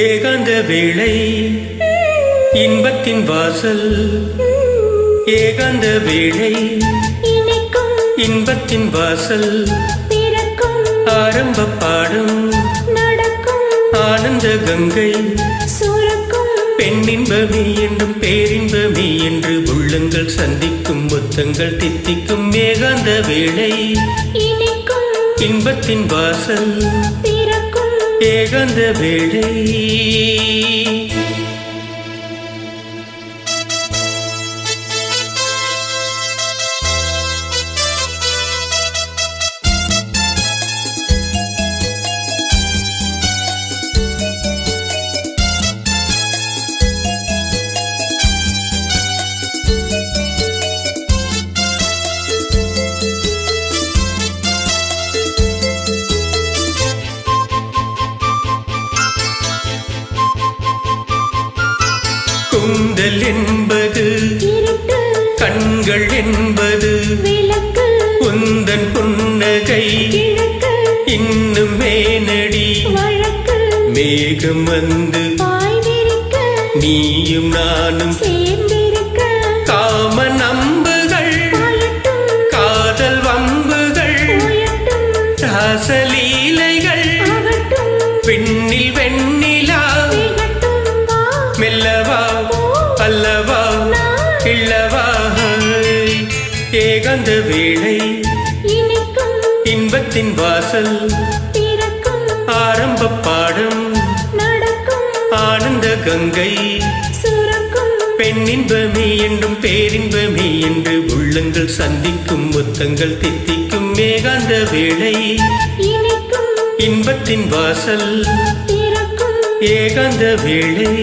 ஏகாந்த வேளை இன்பத்தின் வாசல், ஏகாந்த வேளை இன்பத்தின் வாசல், ஆரம்ப பாடம் நடக்கும் ஆனந்த கங்கை சுரக்கும், பெண்ணின்பமே என்றும் பேரின்பமே என்று உள்ளங்கள் சந்திக்கும், முத்தங்கள் தித்திக்கும், ஏகாந்த வேளை இன்பத்தின் வாசல், ஏகாந்த வேளை. கூந்தல் என்பது கண்கள் என்பது உந்தன் புன்னகை இன்னும் மேனடி, மேகம் வந்து நீயும் நானும் காம நம்புகள் காதல் வம்புகள் ராசலீலைகள் விண்ணில் வெண்ணிலா மெல்லவா அல்லவா இல்லவா, ஏகாந்த வேளை இன்பத்தின் வாசல், ஆரம்ப பாடம் நடக்கும் ஆனந்த கங்கை சுரக்கும், பெண்ணின்பமே என்றும் பேரின்பமே என்று உள்ளங்கள் சந்திக்கும், முத்தங்கள் தித்திக்கும், ஏகாந்த வேளை இன்பத்தின் வாசல், ஏகாந்த வேளை.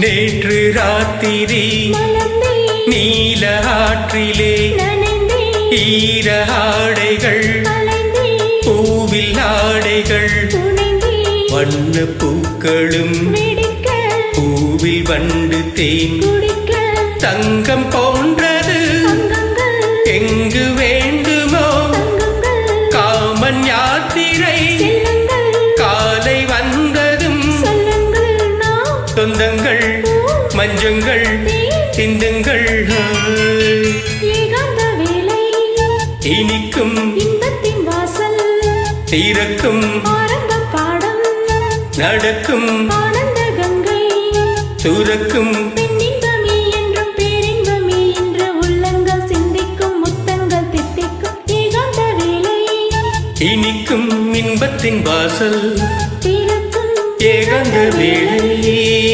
நேற்று ராத்திரி நீல ஆற்றிலே ஈர ஆடைகள் பூவில் ஆடைகள் வண்ண பூக்களும் பூவில் வண்டு தேன் தங்கம் போன்றது எங்கு வேண்டுமோ காமன் யாத்திரை காலை வந்ததும் சொந்தங்கள் மஞ்சங்கள் சிந்தங்கள் இனிக்கும் இன்பத்தின் வாசல், திறக்கும் ஆரம்ப பாடம் நடக்கும் ஆனந்த கங்கை சுரக்கும், பெண்ணின்பமே என்றும் பேரின்பமே என்று உள்ளங்கள் சிந்திக்கும், முத்தங்கள் தித்திக்கும், ஏகாந்த வேளை இனிக்கும் இன்பத்தின் வாசல், திறக்கும் ஏகாந்த வேளை.